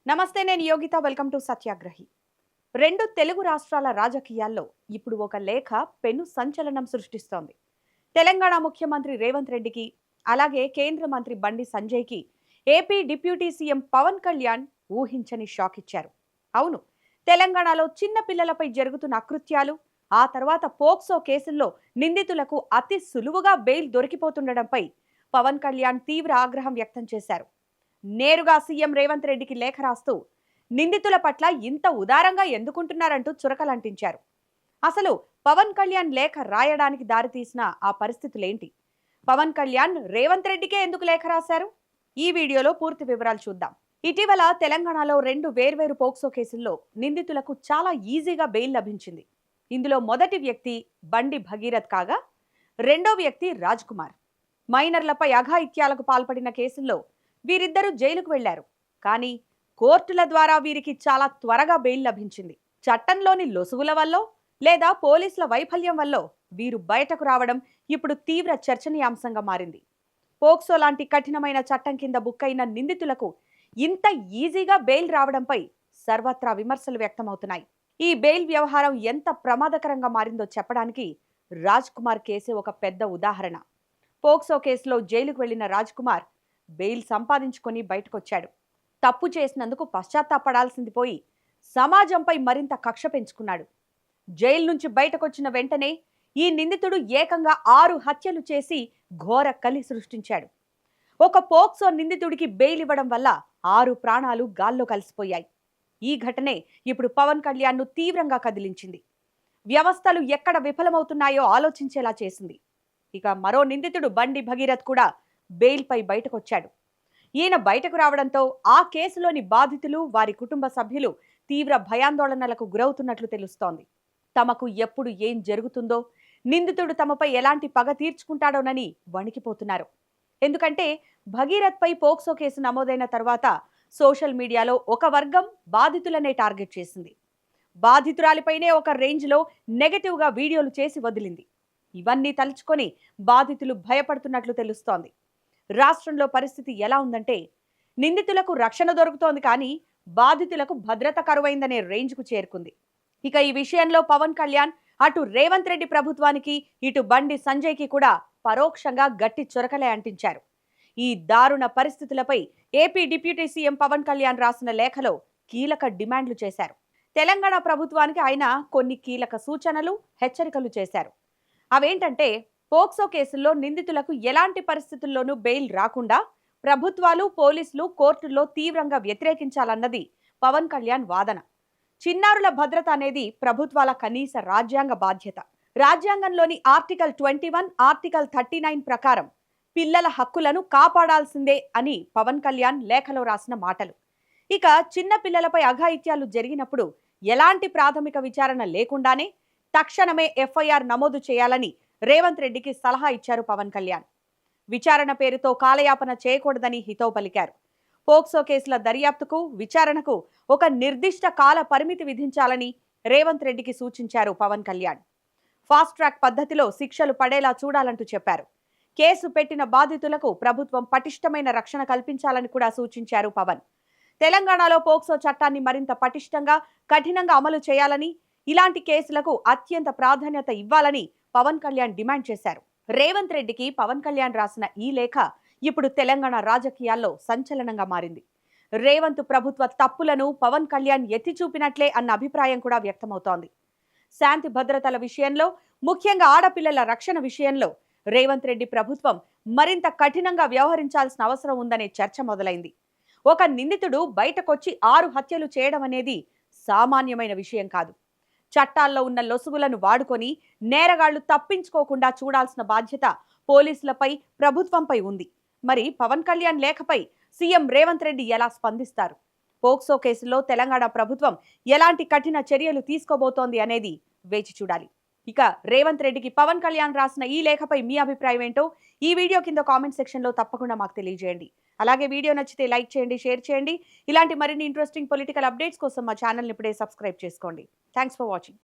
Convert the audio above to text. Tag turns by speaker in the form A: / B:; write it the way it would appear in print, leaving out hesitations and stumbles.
A: నమస్తే, నేను Yogita. Welcome to సత్యాగ్రహి. రెండు తెలుగు రాష్ట్రాల రాజకీయాల్లో ఇప్పుడు ఒక లేఖ పెను సంచలనం సృష్టిస్తోంది. తెలంగాణ ముఖ్యమంత్రి రేవంత్ రెడ్డికి, అలాగే కేంద్ర మంత్రి బండి సంజయ్కి AP deputy CM Pawan Kalyan ఊహించని షాక్ ఇచ్చారు. అవును, తెలంగాణలో చిన్న పిల్లలపై జరుగుతున్న అకృత్యాలు, ఆ తర్వాత పోక్సో కేసుల్లో నిందితులకు అతి సులువుగా బెయిల్ దొరికిపోతుండటంపై పవన్ కళ్యాణ్ తీవ్ర ఆగ్రహం వ్యక్తం చేశారు. నేరుగా సీఎం రేవంత్ రెడ్డికి లేఖ రాస్తూ నిందితుల పట్ల ఇంత ఉదారంగా ఎందుకుంటున్నారంటూ చురకలంటించారు. అసలు పవన్ కళ్యాణ్ లేఖ రాయడానికి దారితీసిన ఆ పరిస్థితులేంటి? పవన్ కళ్యాణ్ రేవంత్ రెడ్డికే ఎందుకు లేఖ రాశారు? ఈ వీడియోలో పూర్తి వివరాలు చూద్దాం. ఇటీవల తెలంగాణలో రెండు వేర్వేరు పోక్సో కేసుల్లో నిందితులకు చాలా ఈజీగా బెయిల్ లభించింది. ఇందులో మొదటి వ్యక్తి బండి భగీరథ్ కాగా, రెండో వ్యక్తి రాజ్ కుమార్. మైనర్లపై అఘాయిత్యాలకు పాల్పడిన కేసుల్లో వీరిద్దరూ జైలుకు వెళ్లారు. కానీ కోర్టుల ద్వారా వీరికి చాలా త్వరగా బెయిల్ లభించింది. చట్టంలోని లొసుగుల వల్లో లేదా పోలీసుల వైఫల్యం వల్లో వీరు బయటకు రావడం ఇప్పుడు తీవ్ర చర్చనీయాంశంగా మారింది. పోక్సో లాంటి కఠినమైన చట్టం కింద బుక్కైన నిందితులకు ఇంత ఈజీగా బెయిల్ రావడంపై సర్వత్రా విమర్శలు వ్యక్తమవుతున్నాయి. ఈ బెయిల్ వ్యవహారం ఎంత ప్రమాదకరంగా మారిందో చెప్పడానికి రాజ్ కుమార్ కేసే ఒక పెద్ద ఉదాహరణ. పోక్సో కేసులో జైలుకు వెళ్లిన రాజ్ కుమార్ బెయిల్ సంపాదించుకొని బయటకొచ్చాడు. తప్పు చేసినందుకు పశ్చాత్తాపడాల్సింది పోయి సమాజంపై మరింత కక్ష పెంచుకున్నాడు. జైలు నుంచి బయటకొచ్చిన వెంటనే ఈ నిందితుడు ఏకంగా 6 హత్యలు చేసి ఘోర కలి సృష్టించాడు. ఒక పోక్సో నిందితుడికి బెయిల్ ఇవ్వడం వల్ల 6 ప్రాణాలు గాల్లో కలిసిపోయాయి. ఈ ఘటనే ఇప్పుడు పవన్ కళ్యాణ్ను తీవ్రంగా కదిలించింది. వ్యవస్థలు ఎక్కడ విఫలమవుతున్నాయో ఆలోచించేలా చేసింది. ఇక మరో నిందితుడు బండి భగీరథ్ కూడా బెయిల్పై బయటకొచ్చాడు. ఈయన బయటకు రావడంతో ఆ కేసులోని బాధితులు, వారి కుటుంబ సభ్యులు తీవ్ర భయాందోళనలకు గురవుతున్నట్లు తెలుస్తోంది. తమకు ఎప్పుడు ఏం జరుగుతుందో, నిందితుడు తమపై ఎలాంటి పగ తీర్చుకుంటాడోనని వణికిపోతున్నారు. ఎందుకంటే భగీరథ్పై పోక్సో కేసు నమోదైన తర్వాత సోషల్ మీడియాలో ఒక వర్గం బాధితులనే టార్గెట్ చేసింది. బాధితురాలిపైనే ఒక రేంజ్లో నెగటివ్గా వీడియోలు చేసి వదిలింది. ఇవన్నీ తలుచుకొని బాధితులు భయపడుతున్నట్లు తెలుస్తోంది. రాష్ట్రంలో పరిస్థితి ఎలా ఉందంటే, నిందితులకు రక్షణ దొరుకుతోంది కానీ బాధితులకు భద్రత కరువైందనే రేంజ్కు చేరుకుంది. ఇక ఈ విషయంలో పవన్ కళ్యాణ్ అటు రేవంత్ రెడ్డి ప్రభుత్వానికి, ఇటు బండి సంజయ్కి కూడా పరోక్షంగా గట్టి చొరకలే అంటించారు. ఈ దారుణ పరిస్థితులపై AP deputy CM Pawan Kalyan రాసిన లేఖలో కీలక డిమాండ్లు చేశారు. తెలంగాణ ప్రభుత్వానికి ఆయన కొన్ని కీలక సూచనలు, హెచ్చరికలు చేశారు. అవేంటంటే, పోక్సో కేసుల్లో నిందితులకు ఎలాంటి పరిస్థితుల్లోనూ బెయిల్ రాకుండా ప్రభుత్వాలు, పోలీసులు కోర్టుల్లో తీవ్రంగా వ్యతిరేకించాలన్నది పవన్ కళ్యాణ్ వాదన. చిన్నారుల భద్రత అనేది ప్రభుత్వాల కనీస రాజ్యాంగ బాధ్యత. రాజ్యాంగంలోని ఆర్టికల్ 21, ఆర్టికల్ 39 ప్రకారం పిల్లల హక్కులను కాపాడాల్సిందే అని పవన్ కళ్యాణ్ లేఖలో రాసిన మాటలు. ఇక చిన్న పిల్లలపై అఘాయిత్యాలు జరిగినప్పుడు ఎలాంటి ప్రాథమిక విచారణ లేకుండానే తక్షణమే ఎఫ్ఐఆర్ నమోదు చేయాలని రేవంత్ రెడ్డికి సలహా ఇచ్చారు పవన్ కళ్యాణ్. విచారణ పేరుతో కాలయాపన చేయకూడదని హితవు పలికారు. పోక్సో కేసుల దర్యాప్తుకు, విచారణకు ఒక నిర్దిష్ట కాల పరిమితి విధించాలని రేవంత్ రెడ్డికి సూచించారు పవన్ కళ్యాణ్. ఫాస్ట్ ట్రాక్ పద్ధతిలో శిక్షలు పడేలా చూడాలంటూ చెప్పారు. కేసు పెట్టిన బాధితులకు ప్రభుత్వం పటిష్టమైన రక్షణ కల్పించాలని కూడా సూచించారు పవన్. తెలంగాణలో పోక్సో చట్టాన్ని మరింత పటిష్టంగా, కఠినంగా అమలు చేయాలని, ఇలాంటి కేసులకు అత్యంత ప్రాధాన్యత ఇవ్వాలని పవన్ కళ్యాణ్ డిమాండ్ చేశారు. రేవంత్ రెడ్డికి పవన్ కళ్యాణ్ రాసిన ఈ లేఖ ఇప్పుడు తెలంగాణ రాజకీయాల్లో సంచలనంగా మారింది. రేవంత్ ప్రభుత్వ తప్పులను పవన్ కళ్యాణ్ ఎత్తి చూపినట్లే అన్న అభిప్రాయం కూడా వ్యక్తమవుతోంది. శాంతి భద్రతల విషయంలో, ముఖ్యంగా ఆడపిల్లల రక్షణ విషయంలో రేవంత్ రెడ్డి ప్రభుత్వం మరింత కఠినంగా వ్యవహరించాల్సిన అవసరం ఉందనే చర్చ మొదలైంది. ఒక నిందితుడు బయటకొచ్చి 6 హత్యలు చేయడం అనేది సామాన్యమైన విషయం కాదు. చట్టాల్లో ఉన్న లొసుగులను వాడుకొని నేరగాళ్లు తప్పించుకోకుండా చూడాల్సిన బాధ్యత పోలీసులపై, ప్రభుత్వంపై ఉంది. మరి పవన్ కళ్యాణ్ లేఖపై సీఎం రేవంత్ రెడ్డి ఎలా స్పందిస్తారు? పోక్సో కేసులో తెలంగాణ ప్రభుత్వం ఎలాంటి కఠిన చర్యలు తీసుకోబోతోంది అనేది వేచి చూడాలి. ఇక రేవంత్ రెడ్డికి పవన్ కళ్యాణ్ రాసిన ఈ లేఖపై మీ అభిప్రాయం ఏంటో ఈ వీడియో కింద కామెంట్ సెక్షన్లో తప్పకుండా మాకు తెలియజేయండి. అలాగే వీడియో నచ్చితే లైక్ చేయండి, షేర్ చేయండి. ఇలాంటి మరిన్ని ఇంట్రెస్టింగ్ పొలిటికల్ అప్డేట్స్ కోసం మా ఛానల్ని ఇప్పుడే సబ్స్క్రైబ్ చేసుకోండి. Thanks for watching.